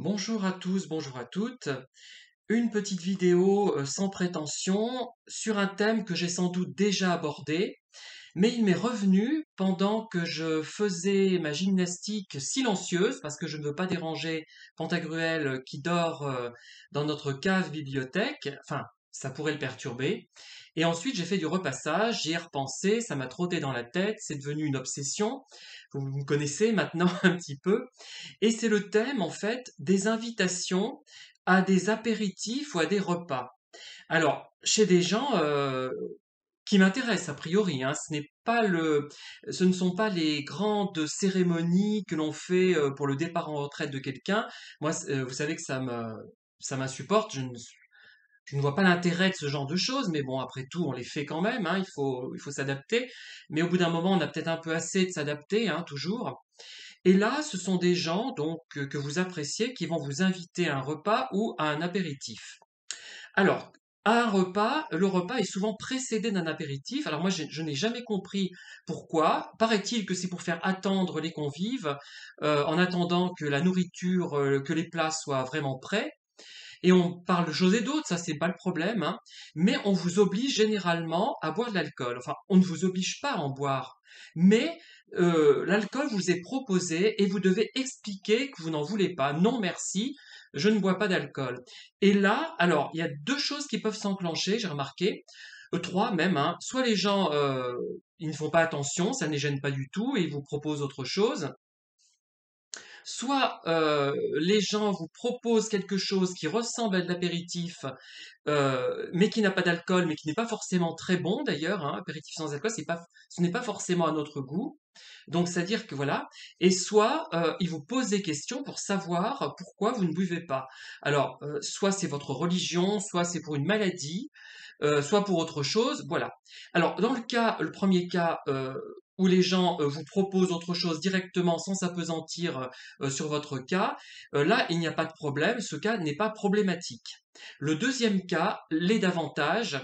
Bonjour à tous, bonjour à toutes. Une petite vidéo sans prétention sur un thème que j'ai sans doute déjà abordé, mais il m'est revenu pendant que je faisais ma gymnastique silencieuse, parce que je ne veux pas déranger Pantagruel qui dort dans notre cave bibliothèque, enfin, ça pourrait le perturber. Et ensuite, j'ai fait du repassage, j'y ai repensé, ça m'a trotté dans la tête, c'est devenu une obsession. Vous me connaissez maintenant un petit peu. Et c'est le thème, en fait, des invitations à des apéritifs ou à des repas. Alors, chez des gens qui m'intéressent a priori, hein, ce ne sont pas les grandes cérémonies que l'on fait pour le départ en retraite de quelqu'un. Moi, vous savez que ça m'insupporte. Je ne vois pas l'intérêt de ce genre de choses, mais bon, après tout, on les fait quand même, hein, il faut s'adapter. Mais au bout d'un moment, on a peut-être un peu assez de s'adapter, hein, toujours. Et là, ce sont des gens donc que vous appréciez qui vont vous inviter à un repas ou à un apéritif. Alors, à un repas, le repas est souvent précédé d'un apéritif. Alors moi, je n'ai jamais compris pourquoi. Paraît-il que c'est pour faire attendre les convives, en attendant que la nourriture, que les plats soient vraiment prêts. Et on parle de choses et d'autres, ça c'est pas le problème, hein. Mais on vous oblige généralement à boire de l'alcool. Enfin, on ne vous oblige pas à en boire, mais l'alcool vous est proposé et vous devez expliquer que vous n'en voulez pas. Non merci, je ne bois pas d'alcool. Et là, alors, il y a deux choses qui peuvent s'enclencher, j'ai remarqué, trois même, hein. Soit les gens, ils ne font pas attention, ça ne les gêne pas du tout et ils vous proposent autre chose. Soit les gens vous proposent quelque chose qui ressemble à de l'apéritif, mais qui n'a pas d'alcool, mais qui n'est pas forcément très bon d'ailleurs, hein, apéritif sans alcool, ce n'est pas forcément à notre goût. Donc c'est-à-dire que voilà. Et soit ils vous posent des questions pour savoir pourquoi vous ne buvez pas. Alors soit c'est votre religion, soit c'est pour une maladie, soit pour autre chose, voilà. Alors dans le premier cas où les gens vous proposent autre chose directement sans s'apesantir sur votre cas, là il n'y a pas de problème, ce cas n'est pas problématique. Le deuxième cas l'est davantage,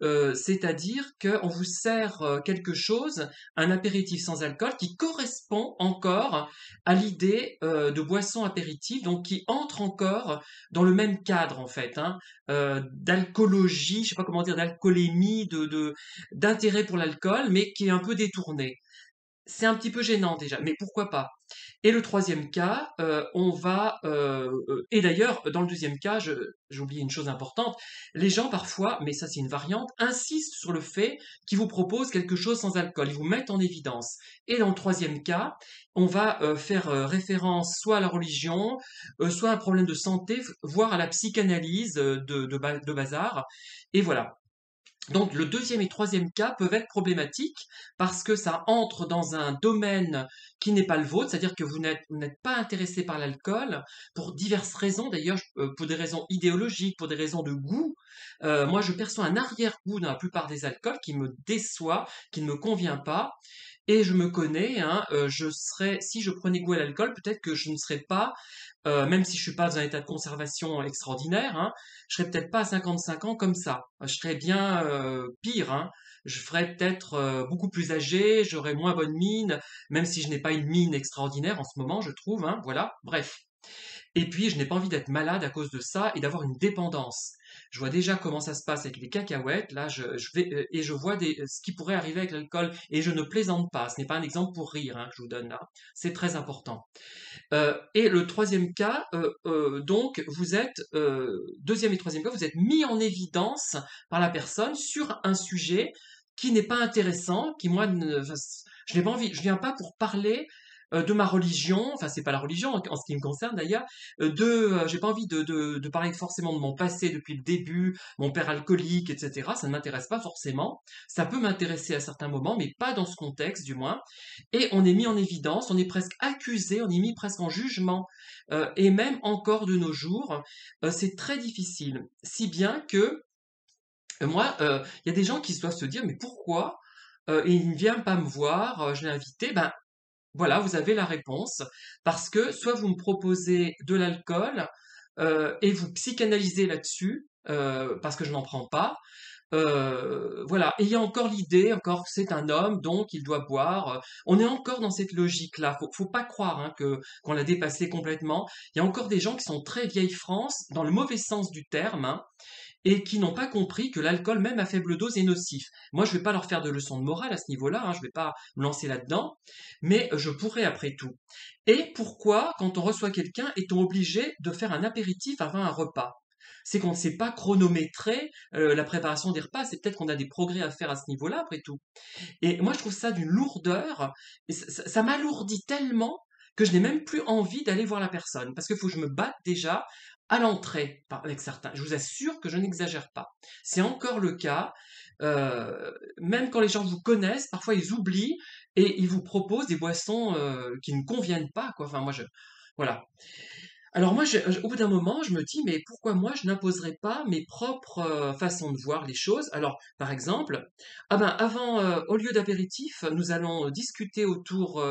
c'est-à-dire qu'on vous sert quelque chose, un apéritif sans alcool, qui correspond encore à l'idée de boisson apéritive, donc qui entre encore dans le même cadre en fait, hein, d'alcoologie, je sais pas comment dire, d'alcoolémie, d'intérêt pour l'alcool, mais qui est un peu détourné. C'est un petit peu gênant déjà, mais pourquoi pas? Et le troisième cas, et d'ailleurs, dans le deuxième cas, j'ai oublié une chose importante, les gens parfois, mais ça c'est une variante, insistent sur le fait qu'ils vous proposent quelque chose sans alcool, ils vous mettent en évidence. Et dans le troisième cas, on va faire référence soit à la religion, soit à un problème de santé, voire à la psychanalyse de bazar. Et voilà. Donc le deuxième et troisième cas peuvent être problématiques parce que ça entre dans un domaine qui n'est pas le vôtre, c'est-à-dire que vous n'êtes pas intéressé par l'alcool pour diverses raisons, d'ailleurs pour des raisons idéologiques, pour des raisons de goût. Moi je perçois un arrière-goût dans la plupart des alcools qui me déçoit, qui ne me convient pas. Et je me connais, hein, si je prenais goût à l'alcool, peut-être que je ne serais pas, même si je suis pas dans un état de conservation extraordinaire, hein, je serais peut-être pas à 55 ans comme ça. Je serais bien pire, hein. Je ferais peut-être beaucoup plus âgé, j'aurais moins bonne mine, même si je n'ai pas une mine extraordinaire en ce moment, je trouve, hein, voilà, bref. Et puis, je n'ai pas envie d'être malade à cause de ça et d'avoir une dépendance. Je vois déjà comment ça se passe avec les cacahuètes. Là, je vais et je vois ce qui pourrait arriver avec l'alcool. Et je ne plaisante pas. Ce n'est pas un exemple pour rire, hein, que je vous donne là. C'est très important. Et le troisième cas, donc, vous êtes deuxième et troisième cas, vous êtes mis en évidence par la personne sur un sujet qui n'est pas intéressant, qui moi, enfin, je n'ai pas envie. Je viens pas pour parler de ma religion, enfin c'est pas la religion en ce qui me concerne d'ailleurs, j'ai pas envie de parler forcément de mon passé depuis le début, mon père alcoolique, etc. Ça ne m'intéresse pas forcément. Ça peut m'intéresser à certains moments, mais pas dans ce contexte du moins. Et on est mis en évidence, on est presque accusé, on est mis presque en jugement, et même encore de nos jours, c'est très difficile. Si bien que moi, il y a des gens qui doivent se dire, mais pourquoi il ne vient pas me voir, je l'ai invité, ben voilà, vous avez la réponse. Parce que soit vous me proposez de l'alcool et vous psychanalysez là-dessus, parce que je n'en prends pas, Voilà. Et il y a encore l'idée, encore c'est un homme, donc il doit boire. On est encore dans cette logique-là. Faut pas croire hein, que qu'on l'a dépassé complètement. Il y a encore des gens qui sont très vieille France, dans le mauvais sens du terme, hein, et qui n'ont pas compris que l'alcool, même à faible dose, est nocif. Moi, je vais pas leur faire de leçons de morale à ce niveau-là, hein, je vais pas me lancer là-dedans, mais je pourrais après tout. Et pourquoi, quand on reçoit quelqu'un, est-on obligé de faire un apéritif avant un repas? C'est qu'on ne sait pas chronométrer la préparation des repas, c'est peut-être qu'on a des progrès à faire à ce niveau-là, après tout. Et moi, je trouve ça d'une lourdeur, et ça m'alourdit tellement que je n'ai même plus envie d'aller voir la personne, parce qu'il faut que je me batte déjà à l'entrée avec certains. Je vous assure que je n'exagère pas. C'est encore le cas, même quand les gens vous connaissent, parfois ils oublient et ils vous proposent des boissons qui ne conviennent pas, quoi. Enfin, moi, voilà. Alors moi, au bout d'un moment, je me dis, mais pourquoi moi, je n'imposerais pas mes propres façons de voir les choses? Alors, par exemple, ah ben, avant, au lieu d'apéritif, nous allons discuter autour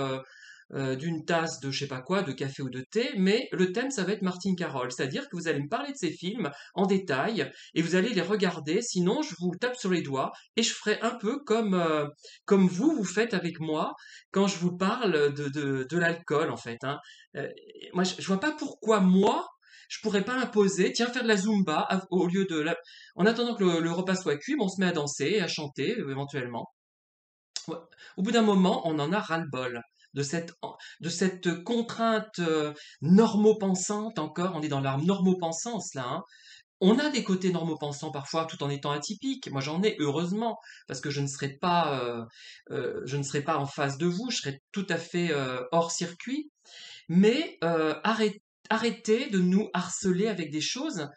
d'une tasse de je sais pas quoi, de café ou de thé, mais le thème, ça va être Martine Carole, c'est-à-dire que vous allez me parler de ces films en détail et vous allez les regarder, sinon je vous tape sur les doigts et je ferai un peu comme vous faites avec moi quand je vous parle de l'alcool, en fait, hein. Euh, Moi, je vois pas pourquoi moi, je pourrais pas imposer, tiens, faire de la Zumba au lieu de en attendant que le repas soit cuit, bon, on se met à danser et à chanter, éventuellement. Ouais. Au bout d'un moment, on en a ras-le-bol de cette contrainte normopensante encore. On est dans la normopensance là, hein. On a des côtés normopensants parfois, tout en étant atypique. Moi, j'en ai heureusement parce que je ne serai pas en face de vous. Je serai tout à fait hors circuit. Mais arrêtez de nous harceler avec des choses.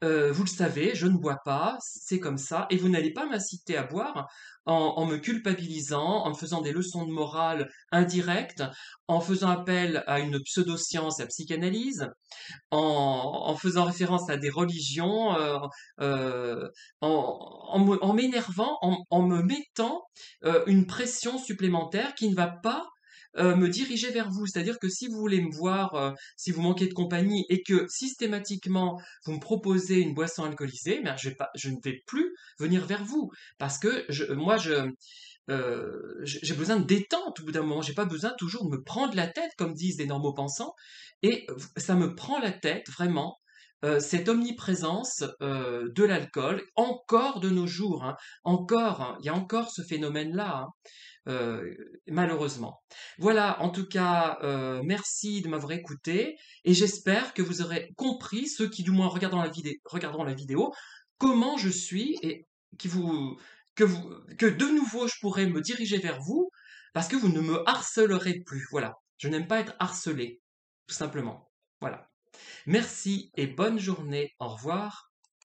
Vous le savez, je ne bois pas, c'est comme ça, et vous n'allez pas m'inciter à boire en me culpabilisant, en me faisant des leçons de morale indirectes, en faisant appel à une pseudo-science, la psychanalyse, en faisant référence à des religions, euh, en m'énervant, en me mettant une pression supplémentaire qui ne va pas me diriger vers vous. C'est-à-dire que si vous voulez me voir, si vous manquez de compagnie et que systématiquement vous me proposez une boisson alcoolisée, ben je ne vais plus venir vers vous parce que j'ai besoin de détente au bout d'un moment. J'ai pas besoin toujours de me prendre la tête, comme disent les normaux-pensants. Et ça me prend la tête, vraiment, cette omniprésence de l'alcool, encore de nos jours, hein. Encore, hein, il y a encore ce phénomène-là, hein, euh, malheureusement. Voilà, en tout cas, merci de m'avoir écouté, et j'espère que vous aurez compris, ceux qui du moins regarderont la vidéo, comment je suis, et qui vous, que de nouveau je pourrais me diriger vers vous, parce que vous ne me harcelerez plus. Voilà, je n'aime pas être harcelé, tout simplement. Voilà. Merci et bonne journée. Au revoir.